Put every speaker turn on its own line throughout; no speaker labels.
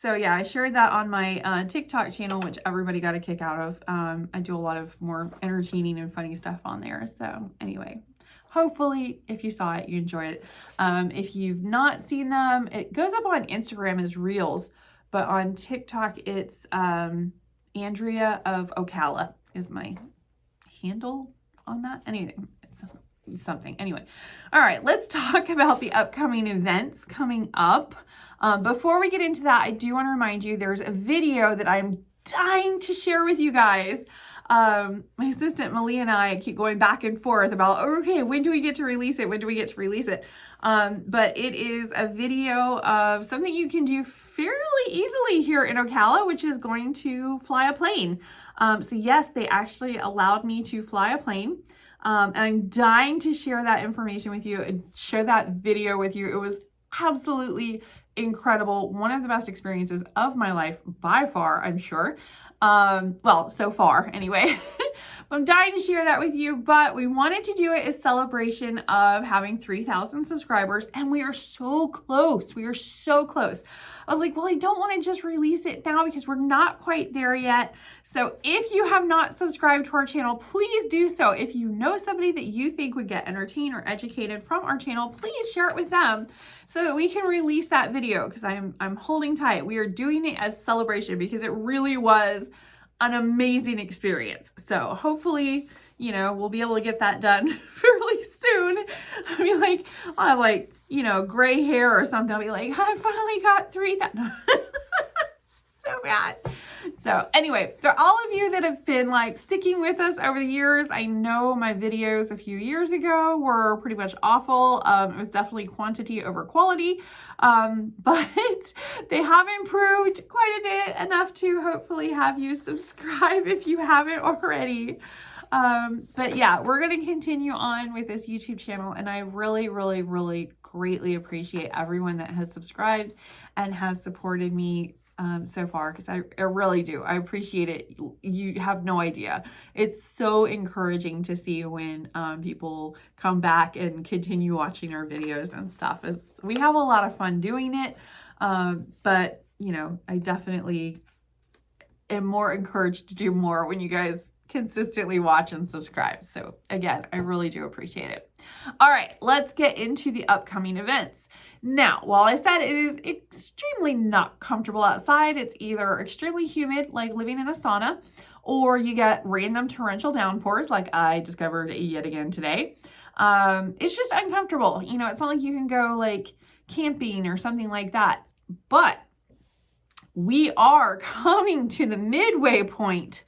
So yeah, I shared that on my TikTok channel, which everybody got a kick out of. I do a lot of more entertaining and funny stuff on there. So anyway, hopefully if you saw it, you enjoyed it. If you've not seen them, it goes up on Instagram as Reels, but on TikTok, it's Andrea of Ocala is my handle on that. Anyway, it's something. Anyway, all right, let's talk about the upcoming events coming up. Before we get into that, I do want to remind you there's a video that I'm dying to share with you guys. My assistant Malia and I keep going back and forth about, okay, when do we get to release it? When do we get to release it? But it is a video of something you can do fairly easily here in Ocala, which is going to fly a plane. So yes, they actually allowed me to fly a plane. And I'm dying to share that information with you and share that video with you. It was absolutely incredible. One of the best experiences of my life by far, I'm sure. Well, so far anyway. I'm dying to share that with you, but we wanted to do it as celebration of having 3,000 subscribers, and we are so close. We are so close. I was like, well, I don't want to just release it now because we're not quite there yet. So if you have not subscribed to our channel, please do so. If you know somebody that you think would get entertained or educated from our channel, please share it with them so that we can release that video, because I'm holding tight. We are doing it as celebration because it really was an amazing experience. So hopefully, you know, we'll be able to get that done fairly soon. I'll be like, I have like, you know, gray hair or something. I'll be like, I finally got 3,000. So bad. So anyway, for all of you that have been like sticking with us over the years, I know my videos a few years ago were pretty much awful. It was definitely quantity over quality, but they have improved quite a bit, enough to hopefully have you subscribe if you haven't already. But yeah, we're going to continue on with this YouTube channel, and I really, really, really greatly appreciate everyone that has subscribed and has supported me so far, because I really do. I appreciate it. You have no idea. It's so encouraging to see when people come back and continue watching our videos and stuff. We have a lot of fun doing it, but you know, I definitely am more encouraged to do more when you guys consistently watch and subscribe. So again, I really do appreciate it. All right, let's get into the upcoming events. Now, while I said it is extremely not comfortable outside, it's either extremely humid, like living in a sauna, or you get random torrential downpours, like I discovered yet again today. It's just uncomfortable. You know, it's not like you can go like camping or something like that. But we are coming to the midway point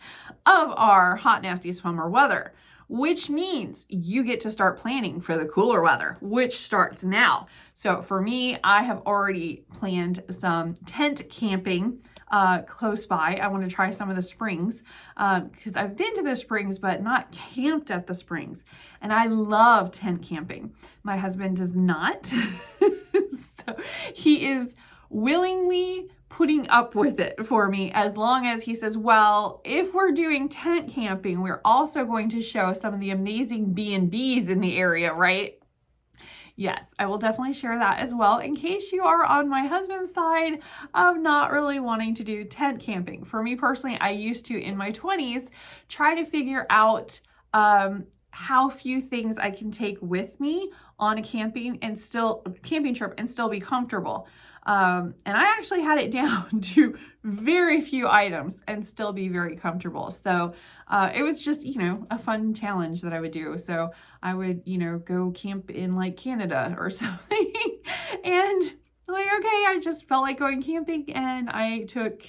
of our hot, nasty summer weather, which means you get to start planning for the cooler weather, which starts now. So for me, I have already planned some tent camping close by. I want to try some of the springs because I've been to the springs, but not camped at the springs. And I love tent camping. My husband does not. So he is willingly putting up with it for me, as long as he says, well, if we're doing tent camping, we're also going to show some of the amazing B&Bs in the area, right? Yes, I will definitely share that as well, in case you are on my husband's side of not really wanting to do tent camping. For me personally, I used to, in my 20s, try to figure out how few things I can take with me on a camping trip and still be comfortable. And I actually had it down to very few items and still be very comfortable. So it was just, you know, a fun challenge that I would do. So I would, you know, go camp in like Canada or something. And like, okay, I just felt like going camping, and I took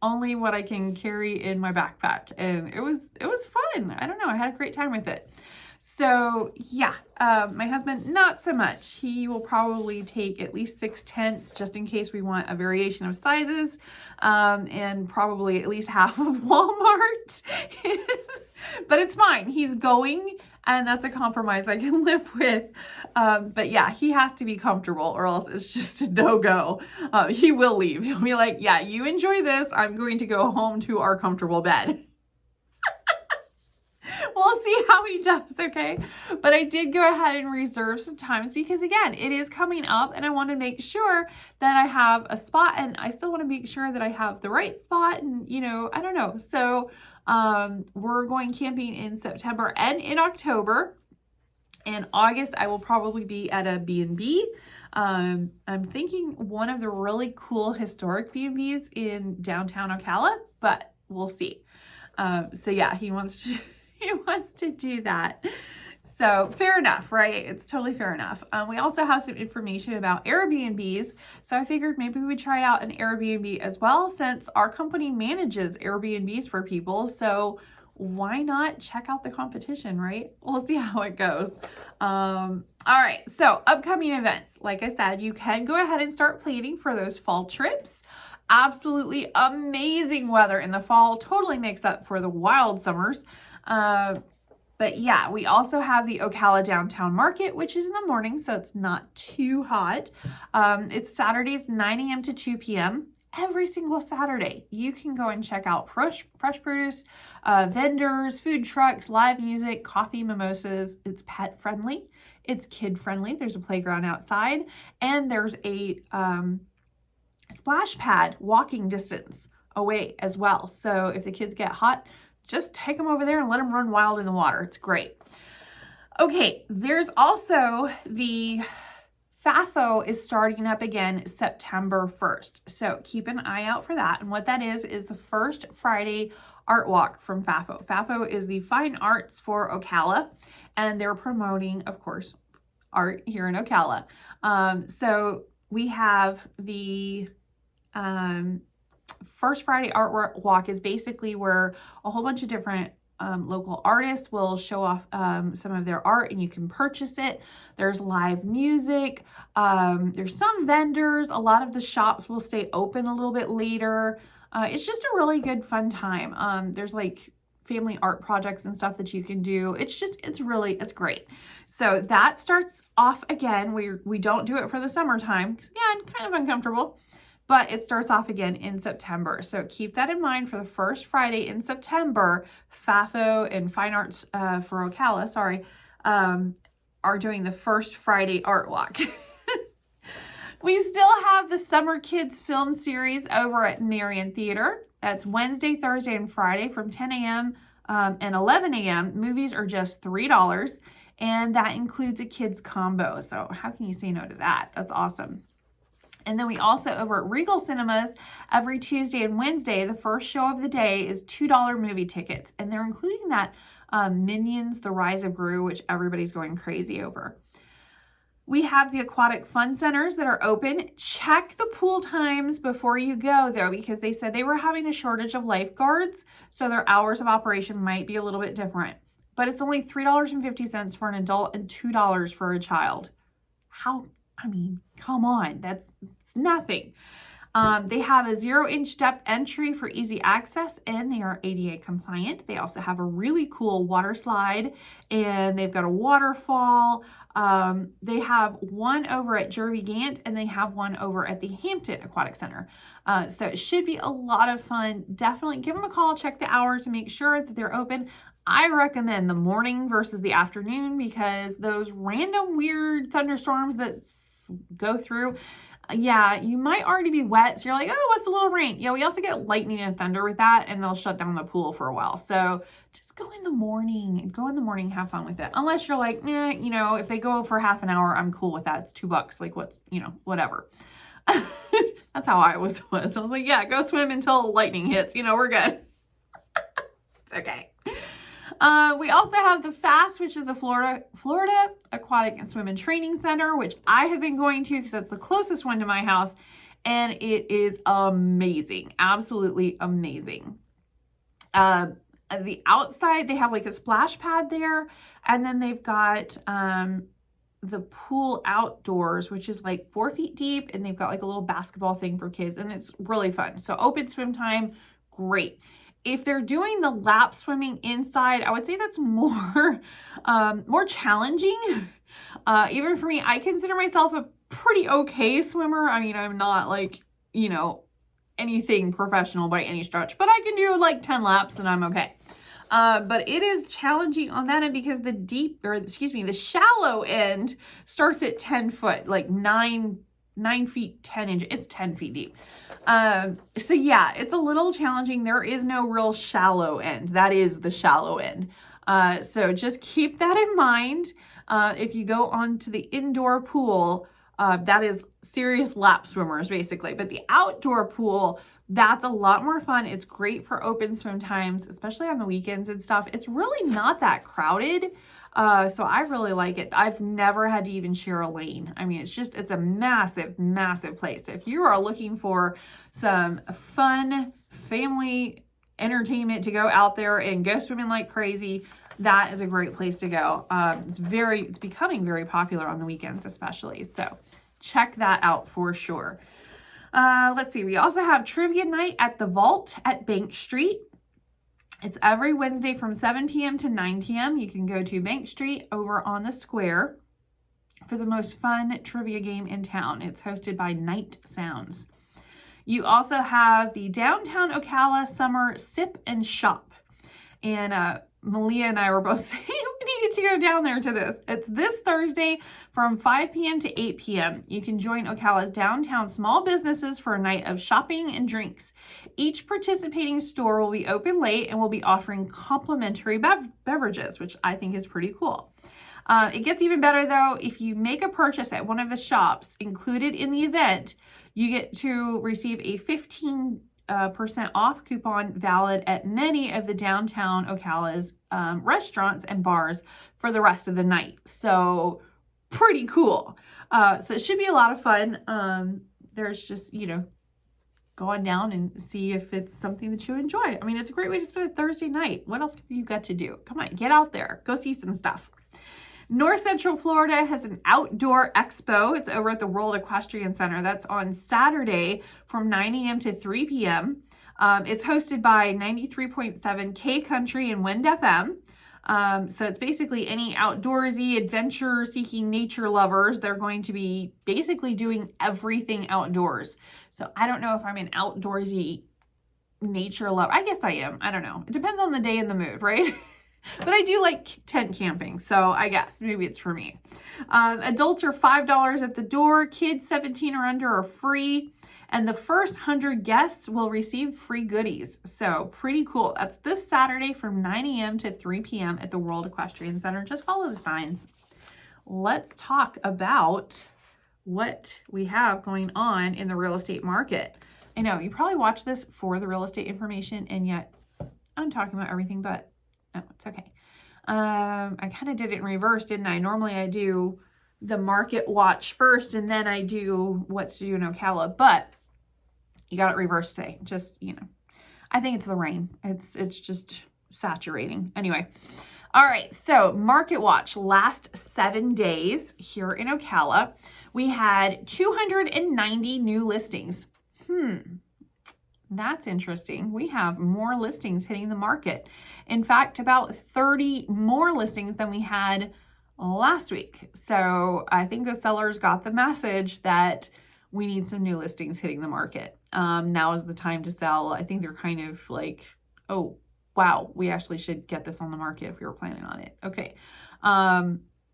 only what I can carry in my backpack. And it was fun. I don't know. I had a great time with it. So yeah, my husband, not so much. He will probably take at least 6 tents just in case we want a variation of sizes, and probably at least half of Walmart. But it's fine. He's going, and that's a compromise I can live with. But yeah, he has to be comfortable or else it's just a no-go. He will leave. He'll be like, yeah, you enjoy this. I'm going to go home to our comfortable bed. We'll see how he does, okay? But I did go ahead and reserve some times because, again, it is coming up and I want to make sure that I have a spot, and I still want to make sure that I have the right spot, and, you know, I don't know. So we're going camping in September and in October. In August, I will probably be at a B&B. I'm thinking one of the really cool historic B&Bs in downtown Ocala, but we'll see. So yeah, he wants to do that. So fair enough, right? It's totally fair enough. We also have some information about Airbnbs. So I figured maybe we would try out an Airbnb as well, since our company manages Airbnbs for people. So why not check out the competition, right? We'll see how it goes. All right, so upcoming events. Like I said, you can go ahead and start planning for those fall trips. Absolutely amazing weather in the fall. Totally makes up for the wild summers. But yeah, we also have the Ocala Downtown Market, which is in the morning, so it's not too hot. It's Saturdays, 9 a.m. to 2 p.m. Every single Saturday. You can go and check out fresh produce, vendors, food trucks, live music, coffee, mimosas. It's pet friendly. It's kid friendly. There's a playground outside, and there's a splash pad walking distance away as well. So if the kids get hot, just take them over there and let them run wild in the water. It's great. Okay, there's also the FAFO is starting up again September 1st. So keep an eye out for that. And what that is the first Friday art walk from FAFO. FAFO is the Fine Arts for Ocala, and they're promoting, of course, art here in Ocala. So we have the First Friday Art Walk is basically where a whole bunch of different local artists will show off some of their art, and you can purchase it. There's live music. There's some vendors. A lot of the shops will stay open a little bit later. It's just a really good fun time. There's like family art projects and stuff that you can do. It's great. So that starts off again. We don't do it for the summertime because, again, kind of uncomfortable. But it starts off again in September. So keep that in mind for the first Friday in September. FAFO and Fine Arts for Ocala, are doing the first Friday art walk. We still have the Summer Kids film series over at Marion Theater. That's Wednesday, Thursday, and Friday from 10 a.m. And 11 a.m. Movies are just $3, and that includes a kids combo. So how can you say no to that? That's awesome. And then we also, over at Regal Cinemas, every Tuesday and Wednesday, the first show of the day is $2 movie tickets. And they're including that Minions, The Rise of Gru, which everybody's going crazy over. We have the aquatic fun centers that are open. Check the pool times before you go, though, because they said they were having a shortage of lifeguards, so their hours of operation might be a little bit different. But it's only $3.50 for an adult and $2 for a child. Come on, it's nothing. They have a 0-inch depth entry for easy access, and they are ADA compliant. They also have a really cool water slide, and they've got a waterfall. They have one over at Jervy Gant, and they have one over at the Hampton Aquatic Center. So it should be a lot of fun. Definitely give them a call, check the hours to make sure that they're open. I recommend the morning versus the afternoon, because those random weird thunderstorms that go through, you might already be wet. So you're like, oh, what's a little rain? Yeah, we also get lightning and thunder with that, and they'll shut down the pool for a while. So just go in the morning, have fun with it. Unless you're like, if they go for half an hour, I'm cool with that. It's $2. Like, whatever. That's how I was. I was like, yeah, go swim until lightning hits. We're good. It's okay. We also have the FAST, which is the Florida Aquatic and Swim and Training Center, which I have been going to because that's the closest one to my house, and it is amazing, absolutely amazing. The outside, they have like a splash pad there, and then they've got the pool outdoors, which is like 4 feet deep, and they've got like a little basketball thing for kids, and it's really fun. So open swim time, great. If they're doing the lap swimming inside, I would say that's more challenging. Even for me, I consider myself a pretty okay swimmer. I'm not like, anything professional by any stretch, but I can do like 10 laps and I'm okay. But it is challenging on that end because the shallow end starts at 10 foot, like 9 feet, 10 inches. It's 10 feet deep. So yeah, it's a little challenging. There is no real shallow end. That is the shallow end. So just keep that in mind. If you go onto the indoor pool, that is serious lap swimmers basically, but the outdoor pool, that's a lot more fun. It's great for open swim times, especially on the weekends and stuff. It's really not that crowded. So I really like it. I've never had to even share a lane. I mean, it's a massive, massive place. If you are looking for some fun family entertainment to go out there and go swimming like crazy, that is a great place to go. It's becoming very popular on the weekends, especially. So check that out for sure. Let's see. We also have trivia night at the Vault at Bank Street. It's every Wednesday from 7 p.m. to 9 p.m. You can go to Bank Street over on the square for the most fun trivia game in town. It's hosted by Night Sounds. You also have the Downtown Ocala Summer Sip and Shop. And Malia and I were both saying we needed to go down there to this. It's this Thursday from 5 p.m. to 8 p.m. You can join Ocala's downtown small businesses for a night of shopping and drinks. Each participating store will be open late and will be offering complimentary beverages, which I think is pretty cool. It gets even better though. If you make a purchase at one of the shops included in the event, you get to receive a 15% off coupon valid at many of the downtown Ocala's restaurants and bars for the rest of the night. So pretty cool. So it should be a lot of fun. There's just, go on down and see if it's something that you enjoy. I mean, it's a great way to spend a Thursday night. What else have you got to do? Come on, get out there. Go see some stuff. North Central Florida has an outdoor expo. It's over at the World Equestrian Center. That's on Saturday from 9 a.m. to 3 p.m. It's hosted by 93.7 K Country and Wind FM. So it's basically any outdoorsy, adventure-seeking nature lovers. They're going to be basically doing everything outdoors. So I don't know if I'm an outdoorsy nature lover. I guess I am. I don't know. It depends on the day and the mood, right? But I do like tent camping, so I guess maybe it's for me. Adults are $5 at the door. Kids 17 or under are free. And the first 100 guests will receive free goodies. So pretty cool. That's this Saturday from 9 a.m. to 3 p.m. at the World Equestrian Center. Just follow the signs. Let's talk about what we have going on in the real estate market. I know you probably watch this for the real estate information, and yet I'm talking about everything but. Oh, it's okay. I kind of did it in reverse, didn't I? Normally I do the market watch first and then I do what's to do in Ocala, but you got it reversed today. Just, I think it's the rain. It's just saturating. Anyway. All right. So market watch last 7 days here in Ocala, we had 290 new listings. That's interesting. We have more listings hitting the market. In fact, about 30 more listings than we had last week. So I think the sellers got the message that we need some new listings hitting the market. Now is the time to sell. I think they're kind of like, oh, wow, we actually should get this on the market if we were planning on it. Okay.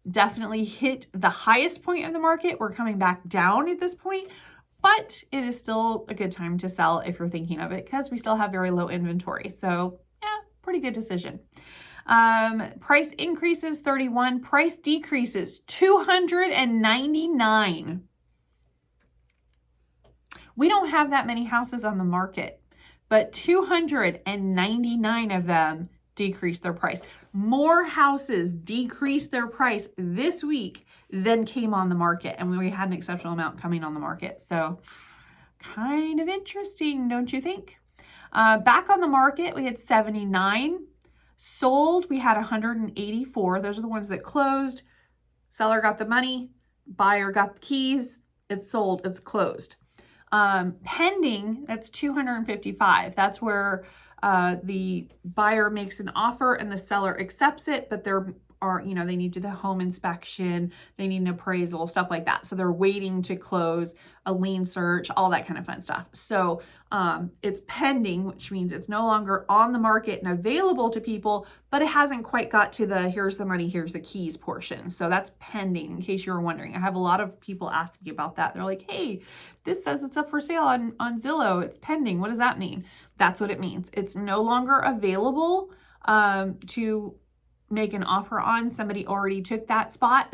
Definitely hit the highest point of the market. We're coming back down at this point. But it is still a good time to sell if you're thinking of it because we still have very low inventory. So yeah, pretty good decision. Price increases 31, price decreases 299. We don't have that many houses on the market, but 299 of them decreased their price. More houses decreased their price this week than came on the market, and we had an exceptional amount coming on the market. So kind of interesting, don't you think? Back on the market, we had 79. Sold, we had 184. Those are the ones that closed. Seller got the money, buyer got the keys. It's sold, it's closed. Pending, that's 255. That's where the buyer makes an offer and the seller accepts it, but they're are, you know, they need to do the home inspection, they need an appraisal, stuff like that. So they're waiting to close, a lien search, all that kind of fun stuff. So it's pending, which means it's no longer on the market and available to people, but it hasn't quite got to the here's the money, here's the keys portion. So that's pending, in case you were wondering. I have a lot of people ask me about that. They're like, hey, this says it's up for sale on Zillow. It's pending. What does that mean? That's what it means. It's no longer available to make an offer on. Somebody already took that spot.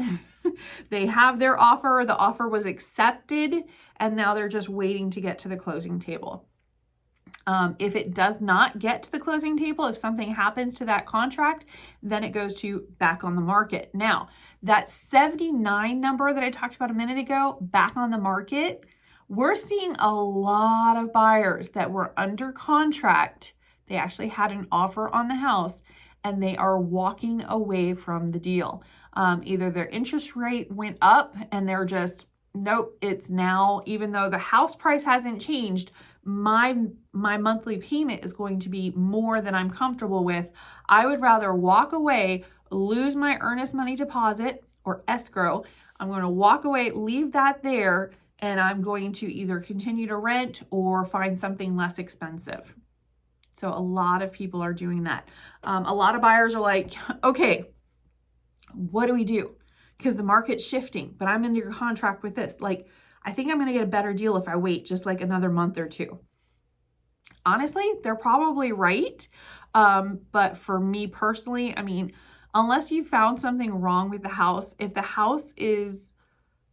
They have their offer. The offer was accepted, and now they're just waiting to get to the closing table. If it does not get to the closing table, if something happens to that contract, then it goes to back on the market. Now, that 79 number that I talked about a minute ago, back on the market, we're seeing a lot of buyers that were under contract. They actually had an offer on the house and they are walking away from the deal. Either their interest rate went up and they're just, nope, it's now, even though the house price hasn't changed, my monthly payment is going to be more than I'm comfortable with. I would rather walk away, lose my earnest money deposit or escrow. I'm going to walk away, leave that there, and I'm going to either continue to rent or find something less expensive. So a lot of people are doing that. A lot of buyers are like, okay, what do we do? Because the market's shifting, but I'm under contract with this. Like, I think I'm going to get a better deal if I wait just like another month or two. Honestly, they're probably right. But for me personally, I mean, unless you found something wrong with the house, if the house is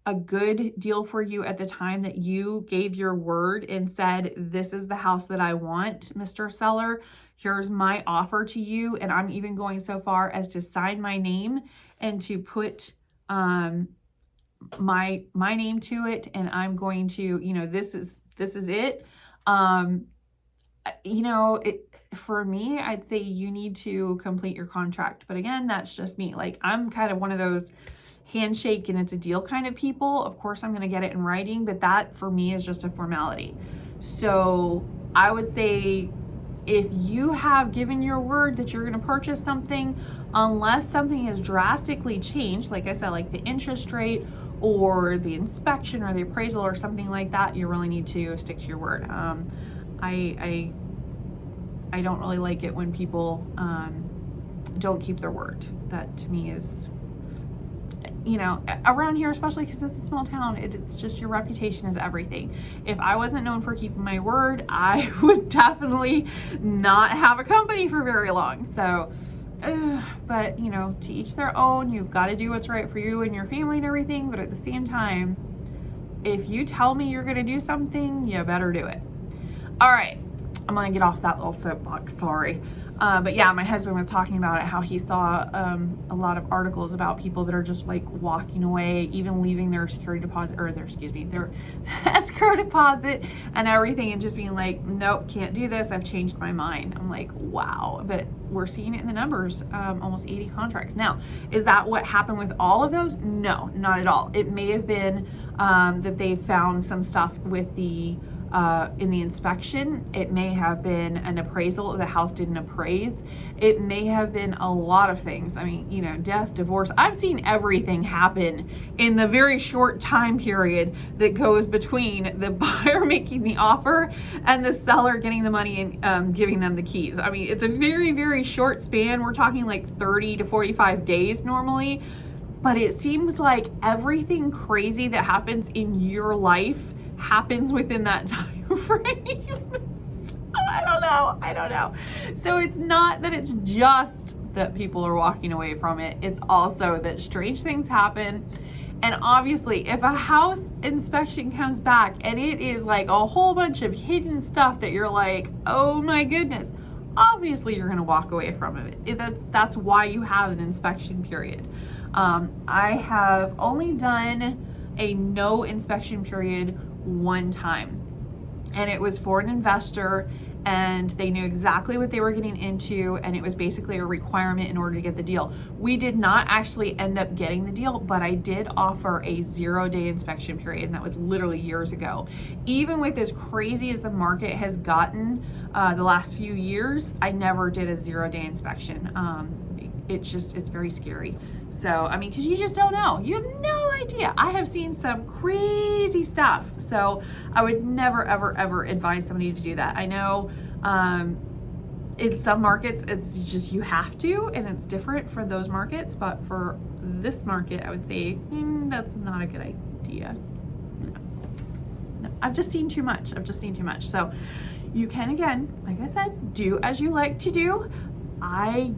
a good deal for you at the time that you gave your word and said, this is the house that I want, Mr. Seller, here's my offer to you. And I'm even going so far as to sign my name and to put my name to it. And I'm going to, you know, this is it. You know, for me, I'd say you need to complete your contract. But again, that's just me. Like, I'm kind of one of those handshake and it's a deal kind of people. Of course, I'm going to get it in writing, but that for me is just a formality. So I would say if you have given your word that you're going to purchase something, unless something has drastically changed, like I said, like the interest rate or the inspection or the appraisal or something like that, you really need to stick to your word. I don't really like it when people don't keep their word. That to me is, you know, around here, especially because it's a small town, it's just your reputation is everything. If I wasn't known for keeping my word, I would definitely not have a company for very long. So, but you know, to each their own. You've got to do what's right for you and your family and everything. But at the same time, if you tell me you're going to do something, you better do it. All right. I'm going to get off that little soapbox. Sorry. But yeah, my husband was talking about it, how he saw a lot of articles about people that are just like walking away, even leaving their security deposit or their escrow deposit and everything, and just being like, nope, can't do this. I've changed my mind. I'm like, wow. But we're seeing it in the numbers, almost 80 contracts. Now, is that what happened with all of those? No, not at all. It may have been that they found some stuff with the in the inspection. It may have been an appraisal. The house didn't appraise. It may have been a lot of things. I mean, you know, death, divorce. I've seen everything happen in the very short time period that goes between the buyer making the offer and the seller getting the money and giving them the keys. I mean, it's a very, very short span. We're talking like 30 to 45 days normally, but it seems like everything crazy that happens in your life happens within that time frame. So, I don't know. So it's not that it's just that people are walking away from it. It's also that strange things happen. And obviously, if a house inspection comes back and it is like a whole bunch of hidden stuff that you're like, oh my goodness, obviously you're going to walk away from it. That's why you have an inspection period. I have only done a no inspection period one time, and it was for an investor, and they knew exactly what they were getting into, and it was basically a requirement in order to get the deal. We did not actually end up getting the deal, but I did offer a 0-day inspection period, and that was literally years ago. Even with as crazy as the market has gotten the last few years, I never did a 0-day inspection. it's very scary. So, I mean, because you just don't know. You have no idea. I have seen some crazy stuff. So I would never, ever, ever advise somebody to do that. I know in some markets, it's just you have to, and it's different for those markets. But for this market, I would say that's not a good idea. No, I've just seen too much. So you can, again, like I said, do as you like to do. I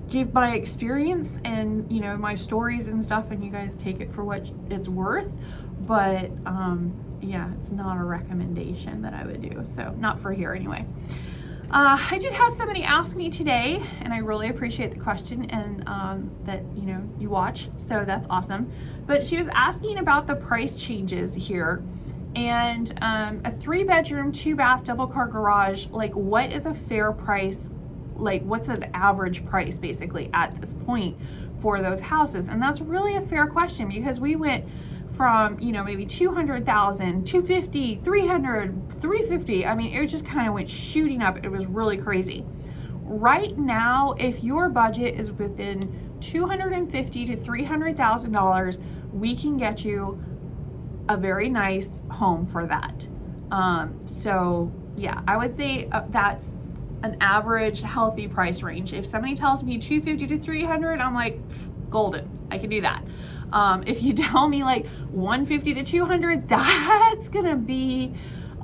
give my experience and, you know, my stories and stuff, and you guys take it for what it's worth. But yeah, it's not a recommendation that I would do. So not for here anyway. I did have somebody ask me today, and I really appreciate the question and that, you know, you watch. So that's awesome. But she was asking about the price changes here. And a 3-bedroom, 2-bath, double-car garage, like, what is a fair price? Like, what's an average price basically at this point for those houses? And that's really a fair question, because we went from, you know, maybe 200,000, 250, 300, 350. I mean, it just kind of went shooting up. It was really crazy. Right now, if your budget is within $250,000 to $300,000, we can get you a very nice home for that. So yeah, I would say that's an average healthy price range. If somebody tells me 250 to 300, I'm like, golden, I can do that. If you tell me like 150 to 200, that's gonna be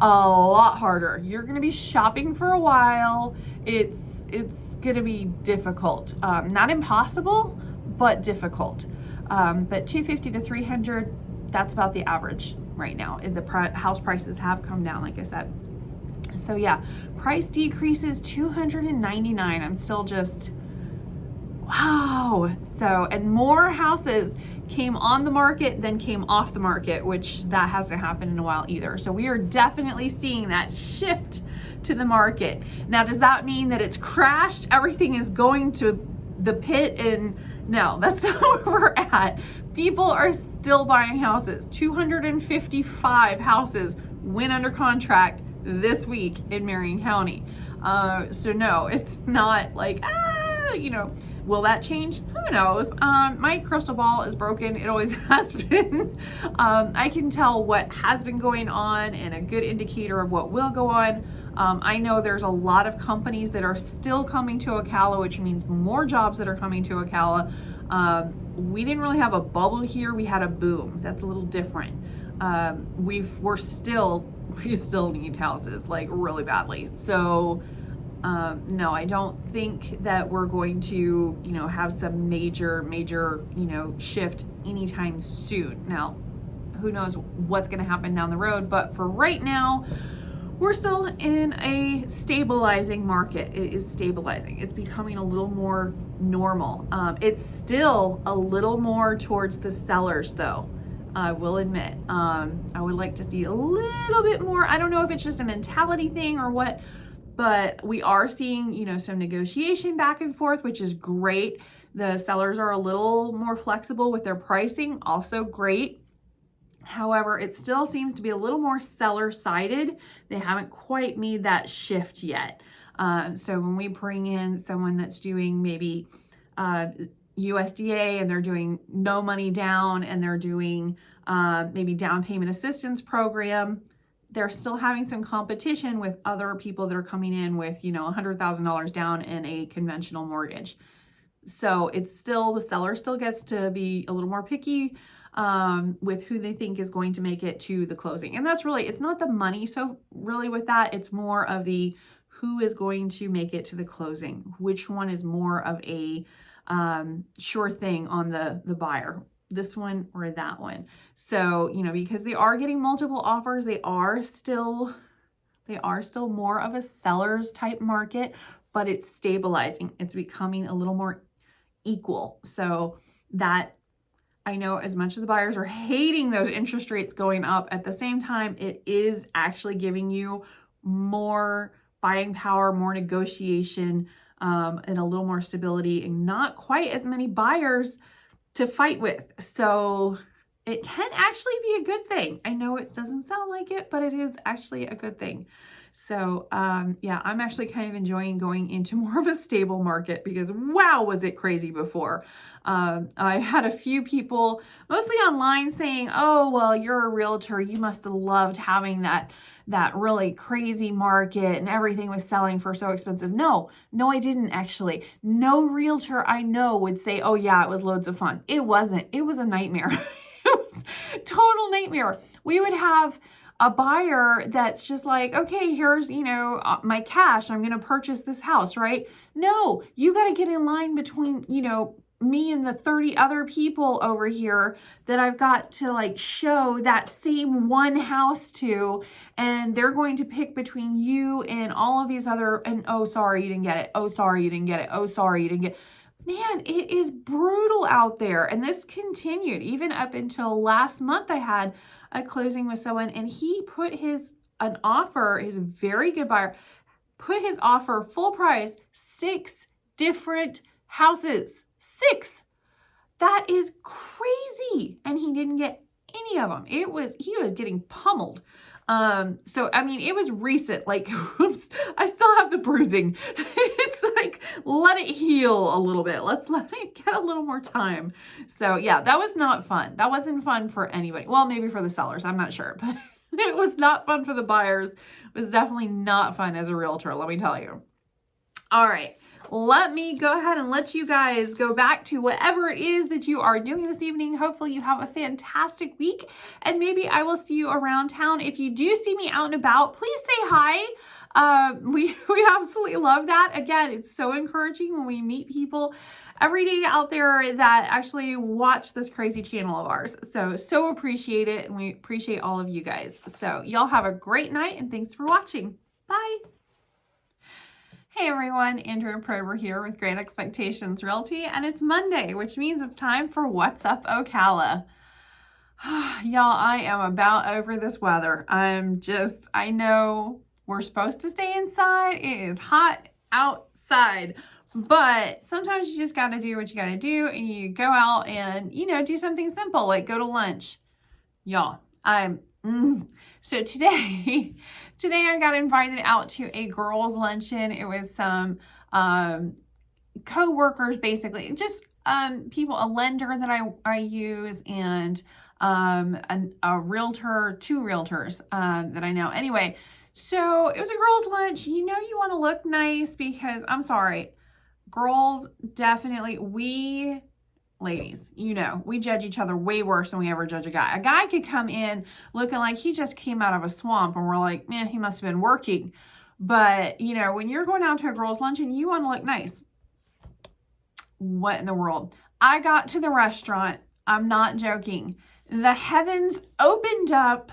a lot harder. You're gonna be shopping for a while. It's gonna be difficult. Not impossible, but difficult. But 250 to 300, that's about the average right now. The house prices have come down, like I said. So yeah, price decreases $299. I'm still just, wow. So, and more houses came on the market than came off the market, which that hasn't happened in a while either. So we are definitely seeing that shift to the market. Now, does that mean that it's crashed? Everything is going to the pit? And no, that's not where we're at. People are still buying houses. 255 houses went under contract this week in Marion County. So no, it's not like, you know, will that change? Who knows? My crystal ball is broken. It always has been. I can tell what has been going on and a good indicator of what will go on. I know there's a lot of companies that are still coming to Ocala, which means more jobs that are coming to Ocala. We didn't really have a bubble here. We had a boom. That's a little different. We still need houses, like, really badly. So no, I don't think that we're going to, you know, have some major, you know, shift anytime soon. Now, who knows what's going to happen down the road, but for right now, we're still in a stabilizing market. It is stabilizing. It's becoming a little more normal. It's still a little more towards the sellers, though. I will admit. I would like to see a little bit more. I don't know if it's just a mentality thing or what, but we are seeing, you know, some negotiation back and forth, which is great. The sellers are a little more flexible with their pricing, also great. However, it still seems to be a little more seller-sided. They haven't quite made that shift yet. So when we bring in someone that's doing maybe USDA and they're doing no money down and they're doing maybe down payment assistance program, they're still having some competition with other people that are coming in with, you know, $100,000 down in a conventional mortgage. So it's still, the seller still gets to be a little more picky with who they think is going to make it to the closing. And that's really, it's not the money. So really with that, it's more of the who is going to make it to the closing, which one is more of a sure thing on the buyer, this one or that one. So, you know, because they are getting multiple offers, they are still more of a seller's type market, but it's stabilizing. It's becoming a little more equal. So that, I know as much as the buyers are hating those interest rates going up, at the same time, it is actually giving you more buying power, more negotiation, and a little more stability, and not quite as many buyers to fight with. So it can actually be a good thing. I know it doesn't sound like it, but it is actually a good thing. So yeah, I'm actually kind of enjoying going into more of a stable market because wow, was it crazy before. I had a few people, mostly online, saying, oh, well, you're a realtor. You must have loved having that really crazy market and everything was selling for so expensive. No, I didn't actually. No realtor I know would say, oh yeah, it was loads of fun. It wasn't. It was a nightmare. It was total nightmare. We would have a buyer that's just like, okay, here's, my cash. I'm going to purchase this house, right? No, you got to get in line between, me and the 30 other people over here that I've got to like show that same one house to, and they're going to pick between you and all of these other, and oh, sorry, you didn't get it. Oh, sorry, you didn't get it. Oh, sorry, you didn't get it. Man, it is brutal out there. And this continued even up until last month. I had a closing with someone and he put an offer, he's a very good buyer, put his offer full price, 6 different houses. 6. That is crazy. And he didn't get any of them. He was getting pummeled. So, I mean, it was recent, like, I still have the bruising. It's like, let it heal a little bit. Let's let it get a little more time. So yeah, that was not fun. That wasn't fun for anybody. Well, maybe for the sellers, I'm not sure, but it was not fun for the buyers. It was definitely not fun as a realtor, let me tell you. All right. Let me go ahead and let you guys go back to whatever it is that you are doing this evening. Hopefully you have a fantastic week and maybe I will see you around town. If you do see me out and about, please say hi. We absolutely love that. Again, it's so encouraging when we meet people every day out there that actually watch this crazy channel of ours. So appreciate it. And we appreciate all of you guys. So y'all have a great night and thanks for watching. Bye. Hey everyone, Andrea Prober here with Great Expectations Realty, and it's Monday, which means it's time for What's Up Ocala. Y'all, I am about over this weather. I know we're supposed to stay inside. It is hot outside, but sometimes you just got to do what you got to do, and you go out and, do something simple, like go to lunch. Y'all, so today I got invited out to a girls' luncheon. It was some co-workers, basically, just people, a lender that I use, and a realtor, 2 realtors that I know. Anyway, so it was a girls' lunch. You want to look nice because, I'm sorry, girls definitely, ladies, we judge each other way worse than we ever judge a guy. A guy could come in looking like he just came out of a swamp and we're like, man, he must have been working. But, when you're going out to a girls' luncheon, you want to look nice. What in the world? I got to the restaurant. I'm not joking. The heavens opened up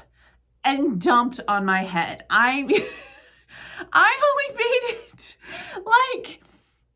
and dumped on my head. I only made it like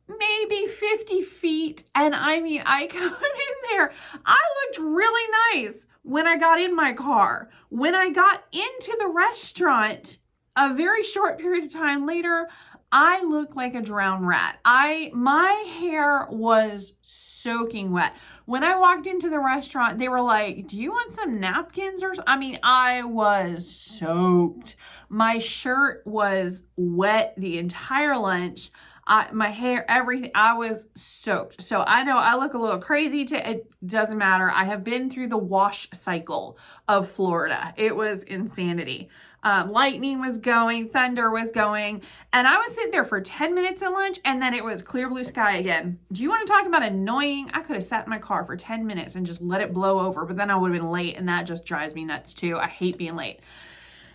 maybe 50 feet. And I come in there. I looked really nice when I got in my car. When I got into the restaurant, a very short period of time later, I looked like a drowned rat. My hair was soaking wet. When I walked into the restaurant, they were like, do you want some napkins or something? I was soaked. My shirt was wet the entire lunch. My hair, everything, I was soaked. So I know I look a little crazy. It doesn't matter. I have been through the wash cycle of Florida. It was insanity. Lightning was going, thunder was going, and I was sitting there for 10 minutes at lunch, and then it was clear blue sky again. Do you want to talk about annoying? I could have sat in my car for 10 minutes and just let it blow over, but then I would have been late, and that just drives me nuts too. I hate being late.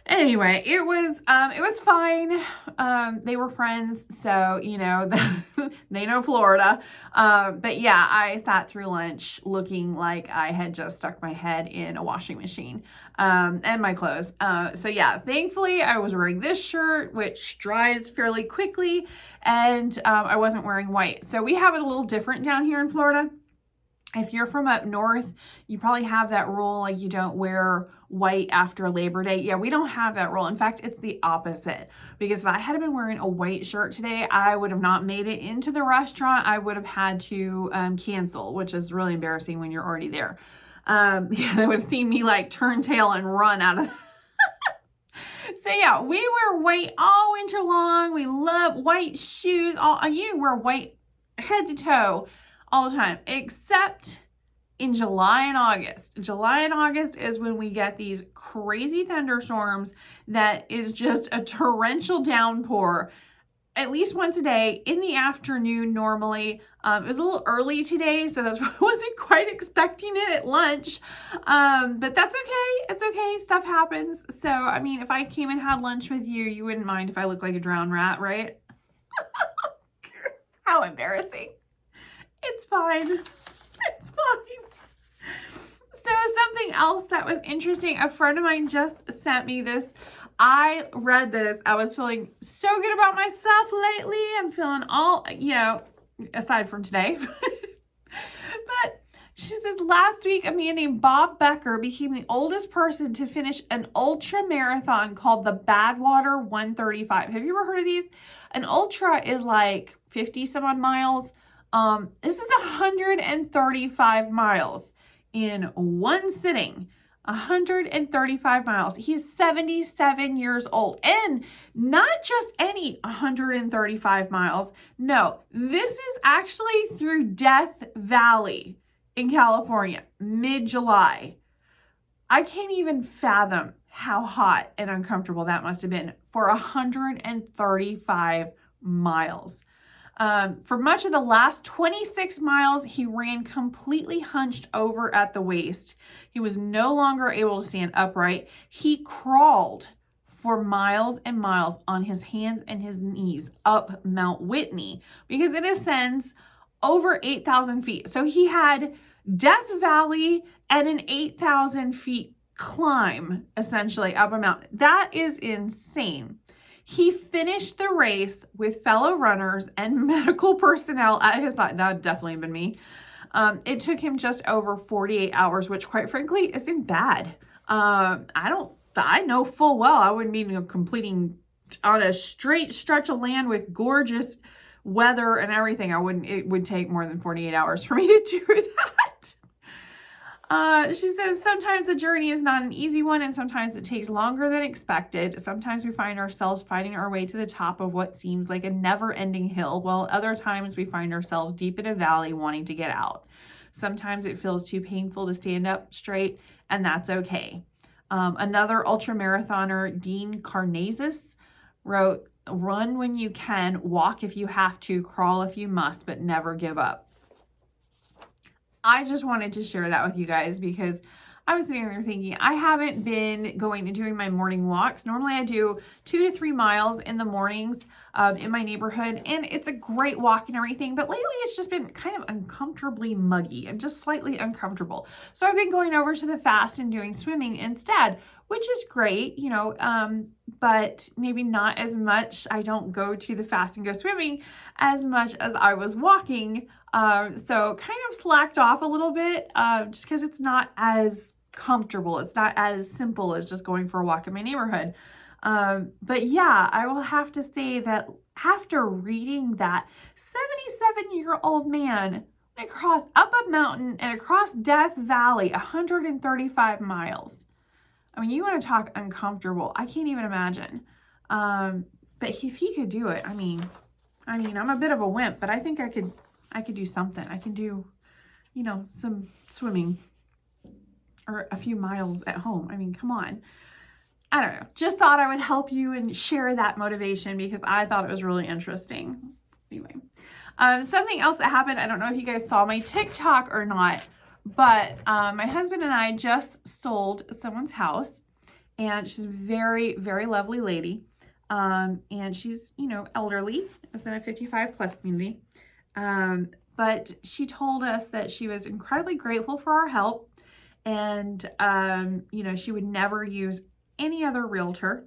Anyway, it was fine. They were friends, so, they know Florida. But yeah, I sat through lunch looking like I had just stuck my head in a washing machine, and my clothes. So yeah, thankfully I was wearing this shirt, which dries fairly quickly, and, I wasn't wearing white. So we have it a little different down here in Florida. If you're from up north, you probably have that rule, like you don't wear white after Labor Day. Yeah, we don't have that rule. In fact, it's the opposite. Because if I had been wearing a white shirt today, I would have not made it into the restaurant. I would have had to cancel, which is really embarrassing when you're already there. Yeah, they would have seen me like turn tail and run out of So yeah, we wear white all winter long. We love white shoes. You wear white head to toe all the time, except in July and August. July and August is when we get these crazy thunderstorms that is just a torrential downpour at least once a day in the afternoon normally. It was a little early today, so I wasn't quite expecting it at lunch. But that's okay. It's okay. Stuff happens. So, I mean, if I came and had lunch with you, you wouldn't mind if I looked like a drowned rat, right? How embarrassing. It's fine. It's fine. So something else that was interesting, a friend of mine just sent me this. I read this. I was feeling so good about myself lately. I'm feeling all, aside from today. But she says, last week, a man named Bob Becker became the oldest person to finish an ultra marathon called the Badwater 135. Have you ever heard of these? An ultra is like 50 some odd miles. This is 135 miles in one sitting. 135 miles. He's 77 years old. And not just any 135 miles. No, this is actually through Death Valley in California, mid-July. I can't even fathom how hot and uncomfortable that must have been for 135 miles. For much of the last 26 miles, he ran completely hunched over at the waist. He was no longer able to stand upright. He crawled for miles and miles on his hands and his knees up Mount Whitney because it ascends over 8,000 feet. So he had Death Valley and an 8,000 feet climb essentially up a mountain. That is insane. He finished the race with fellow runners and medical personnel at his side. That would definitely have been me. It took him just over 48 hours, which quite frankly isn't bad. I know full well I wouldn't be completing on a straight stretch of land with gorgeous weather and everything. It would take more than 48 hours for me to do that. She says, sometimes the journey is not an easy one and sometimes it takes longer than expected. Sometimes we find ourselves fighting our way to the top of what seems like a never-ending hill, while other times we find ourselves deep in a valley wanting to get out. Sometimes it feels too painful to stand up straight, and that's okay. Another ultramarathoner, Dean Karnazes, wrote, "Run when you can, walk if you have to, crawl if you must, but never give up." I just wanted to share that with you guys because I was sitting there thinking, I haven't been going and doing my morning walks. Normally I do 2 to 3 miles in the mornings in my neighborhood, and it's a great walk and everything, but lately it's just been kind of uncomfortably muggy and just slightly uncomfortable. So I've been going over to the fast and doing swimming instead, which is great, but maybe not as much. I don't go to the fast and go swimming as much as I was walking. So kind of slacked off a little bit, just because it's not as comfortable. It's not as simple as just going for a walk in my neighborhood. But yeah, I will have to say that after reading that 77-year-old man across up a mountain and across Death Valley, 135 miles. I mean, you want to talk uncomfortable. I can't even imagine. But if he could do it, I mean, I'm a bit of a wimp, but I think I could do something. I can do, some swimming or a few miles at home. I mean, come on. I don't know. Just thought I would help you and share that motivation because I thought it was really interesting. Anyway, something else that happened. I don't know if you guys saw my TikTok or not, but my husband and I just sold someone's house, and she's a very, very lovely lady. And she's, elderly. It's in a 55 plus community. But she told us that she was incredibly grateful for our help, and, she would never use any other realtor.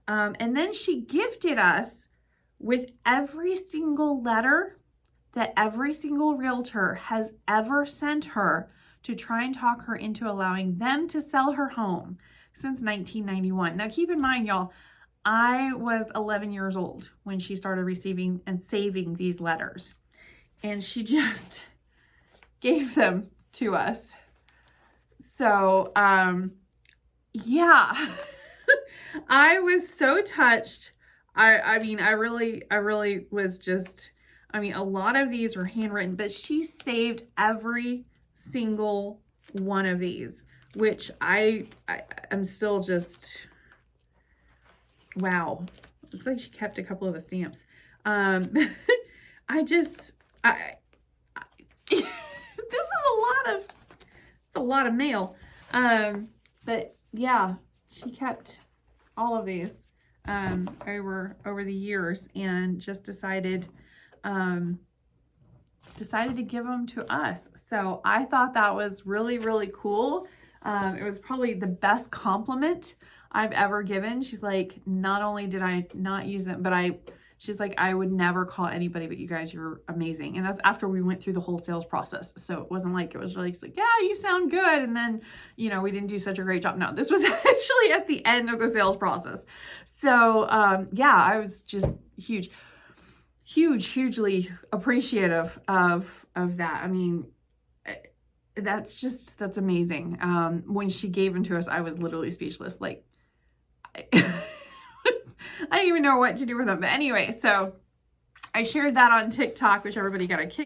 And then she gifted us with every single letter that every single realtor has ever sent her to try and talk her into allowing them to sell her home since 1991. Now, keep in mind, y'all, I was 11 years old when she started receiving and saving these letters. And she just gave them to us. So, yeah. I was so touched. I mean, I really was just, I mean, a lot of these were handwritten, but she saved every single one of these, which I'm still just, wow. Looks like she kept a couple of the stamps. I just, this is it's a lot of mail. But yeah, she kept all of these over the years, and just decided to give them to us. So I thought that was really, really cool. It was probably the best compliment I've ever given. She's like, not only did I not use them, but she's like, I would never call anybody but you guys. You're amazing. And that's after we went through the whole sales process. So it wasn't like, it was really like, yeah, you sound good. And then, you know, we didn't do such a great job. No, this was actually at the end of the sales process. So yeah, I was just hugely appreciative of that. I mean, that's amazing. When she gave them to us, I was literally speechless. Like, I didn't even know what to do with them. But anyway, so I shared that on TikTok, which everybody got a kick